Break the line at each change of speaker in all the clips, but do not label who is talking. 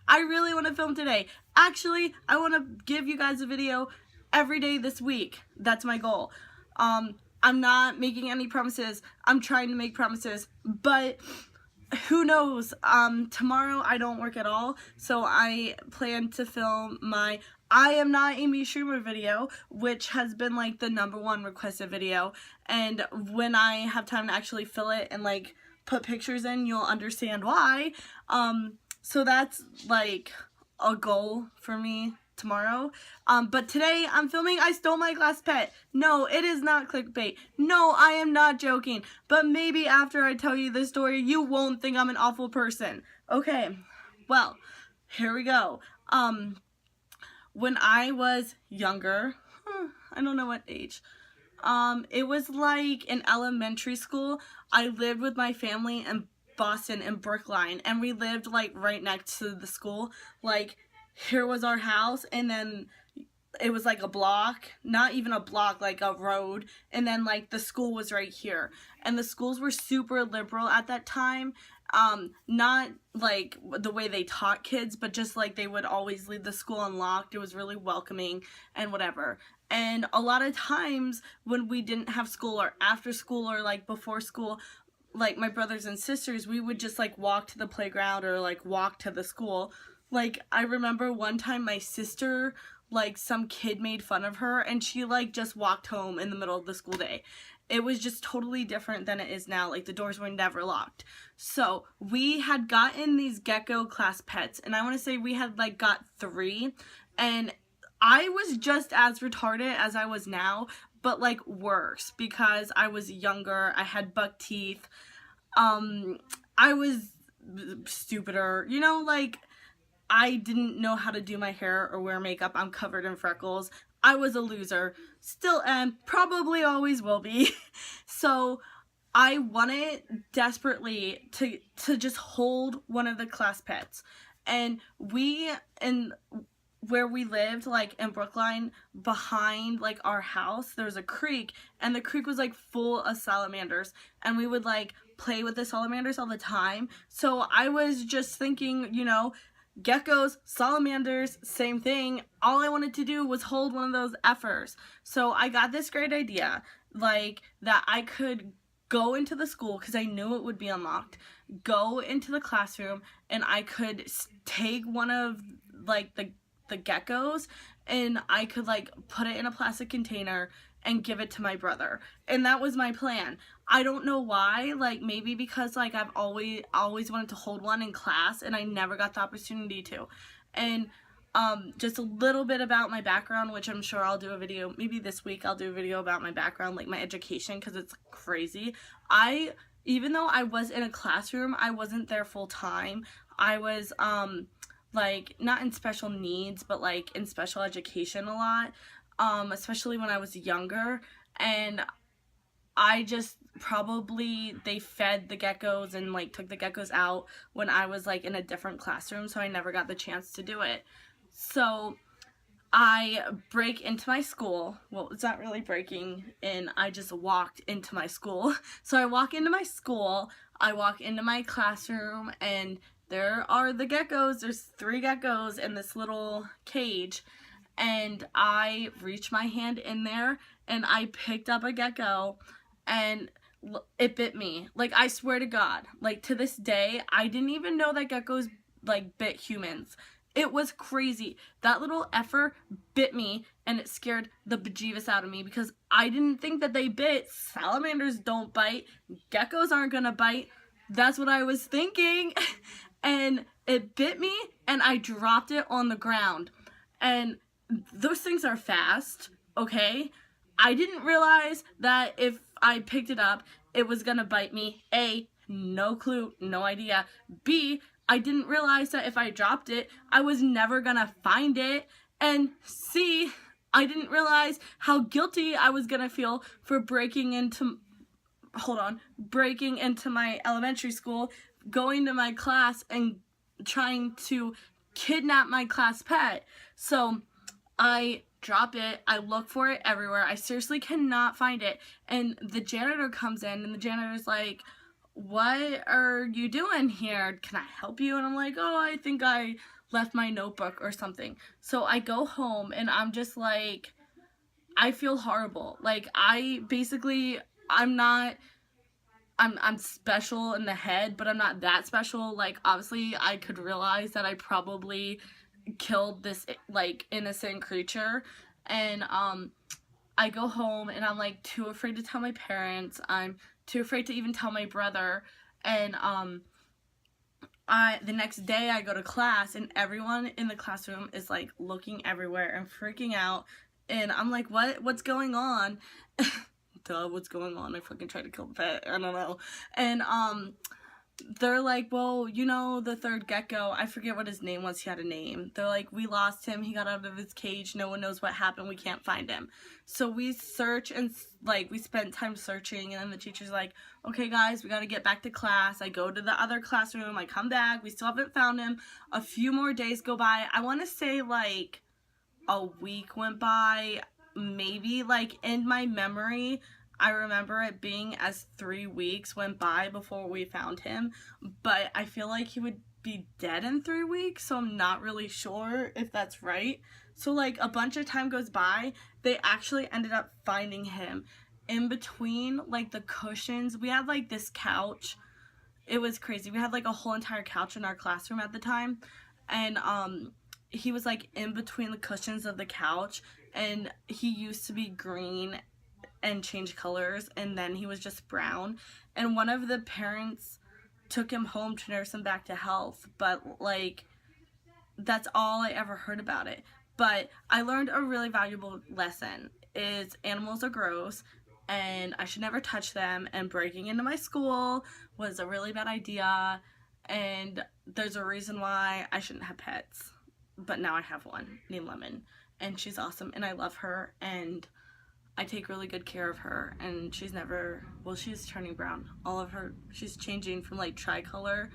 I really want to film today. Actually, I want to give you guys a video every day this week. That's my goal. I'm not making any promises. I'm trying to make promises, but who knows? Tomorrow I don't work at all, so I plan to film my I Am Not Amy Schumer video, which has been like the #1 requested video, and when I have time to actually fill it and like put pictures in, you'll understand why. So that's like a goal for me tomorrow. But today I'm filming I Stole My Glass Pet. No, it is not clickbait. No, I am not joking. But maybe after I tell you this story, you won't think I'm an awful person. Okay, well, here we go. When I was younger, I don't know what age, it was like in elementary school. I lived with my family in Boston in Brookline, and we lived like right next to the school. Like, here was our house, and then it was like a block, not even a block, like a road, and then like the school was right here. And the schools were super liberal at that time. Not like the way they taught kids, but just like they would always leave the school unlocked. It was really welcoming and whatever. And a lot of times when we didn't have school, or after school, or like before school, like my brothers and sisters, we would just like walk to the playground or like walk to the school. Like, I remember one time my sister, like, some kid made fun of her, and she like just walked home in the middle of the school day. It was just totally different than it is now. Like, the doors were never locked. So we had gotten these gecko class pets, and I want to say we had like got 3, and I was just as retarded as I was now, but like worse, because I was younger. I had buck teeth. I was stupider, you know, like, I didn't know how to do my hair or wear makeup. I'm covered in freckles. I was a loser. Still am. Probably always will be. So I wanted desperately to just hold one of the class pets. And where we lived, like in Brookline, behind like our house, there was a creek, and the creek was like full of salamanders, and we would like play with the salamanders all the time. So I was just thinking, you know, geckos, salamanders, same thing. All I wanted to do was hold one of those effers. So I got this great idea, like, that I could go into the school, because I knew it would be unlocked, go into the classroom, and I could take one of like the geckos, and I could like put it in a plastic container and give it to my brother. And that was my plan. I don't know why, like maybe because like I've always wanted to hold one in class, and I never got the opportunity to. And just a little bit about my background, which I'm sure I'll do a video, maybe this week I'll do a video about my background, like my education, because it's crazy. Even though I was in a classroom, I wasn't there full time. I was like not in special needs, but like in special education a lot, especially when I was younger. And I just they fed the geckos and like took the geckos out when I was like in a different classroom, so I never got the chance to do it. So I break into my school. Well, it's not really breaking in, I just walked into my school. So I walk into my school, I walk into my classroom, and there are the geckos. There's 3 geckos in this little cage, and I reached my hand in there, and I picked up a gecko, and it bit me. Like, I swear to God, like, to this day, I didn't even know that geckos like bit humans. It was crazy. That little effer bit me, and it scared the bejeebus out of me, because I didn't think that they bit. Salamanders don't bite. Geckos aren't gonna bite. That's what I was thinking. And it bit me, and I dropped it on the ground. And those things are fast, okay? I didn't realize that if I picked it up, it was gonna bite me. A, no clue, no idea. B, I didn't realize that if I dropped it, I was never gonna find it. And C, I didn't realize how guilty I was gonna feel for breaking into my elementary school, going to my class, and trying to kidnap my class pet. So I drop it, I look for it everywhere, I seriously cannot find it, and the janitor comes in, and the janitor's like, what are you doing here? Can I help you? And I'm like, oh, I think I left my notebook or something. So I go home and I'm just like, I feel horrible. Like, I'm special in the head, but I'm not that special. Like, obviously I could realize that I probably killed this like innocent creature. And I go home and I'm like too afraid to tell my parents. I'm too afraid to even tell my brother. And the next day I go to class and everyone in the classroom is like looking everywhere and freaking out. And I'm like, what's going on? Duh, what's going on? I fucking tried to kill the pet. I don't know. And they're like, well, you know, the third gecko, I forget what his name was. He had a name. They're like, we lost him. He got out of his cage. No one knows what happened. We can't find him. So we search and like we spent time searching, and then the teacher's like, okay guys, we got to get back to class. I go to the other classroom. I come back. We still haven't found him. A few more days go by. I want to say like a week went by, maybe. Like in my memory, I remember it being as 3 weeks went by before we found him, but I feel like he would be dead in 3 weeks, so I'm not really sure if that's right. So like a bunch of time goes by, they actually ended up finding him in between like the cushions. We had like this couch. It was crazy. We had like a whole entire couch in our classroom at the time, and he was like in between the cushions of the couch, and he used to be green and change colors, and then he was just brown, and one of the parents took him home to nurse him back to health, but like that's all I ever heard about it. But I learned a really valuable lesson, is animals are gross and I should never touch them, and breaking into my school was a really bad idea, and there's a reason why I shouldn't have pets. But now I have one named Lemon, and she's awesome and I love her, and I take really good care of her, and she's turning brown. She's changing from like tricolor,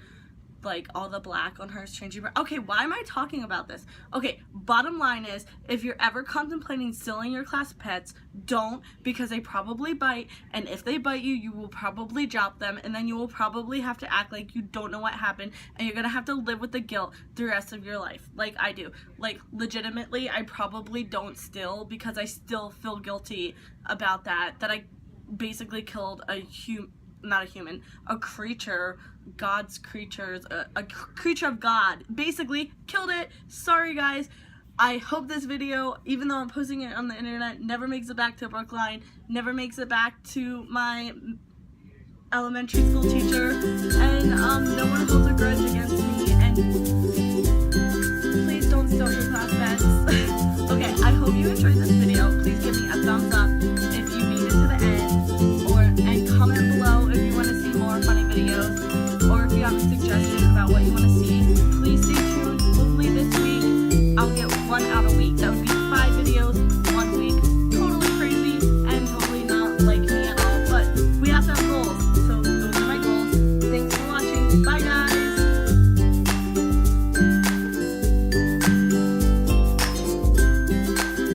like all the black on her is changing brown. Okay, why am I talking about this? Okay, bottom line is, if you're ever contemplating stealing your class pets, don't, because they probably bite, and if they bite you, you will probably drop them, and then you will probably have to act like you don't know what happened, and you're gonna have to live with the guilt the rest of your life, like I do. Like, legitimately, I probably don't steal because I still feel guilty about that I basically killed a creature, God's creatures, a creature of God, basically killed it. Sorry guys. I hope this video, even though I'm posting it on the internet, never makes it back to Brookline, never makes it back to my elementary school teacher, and no one holds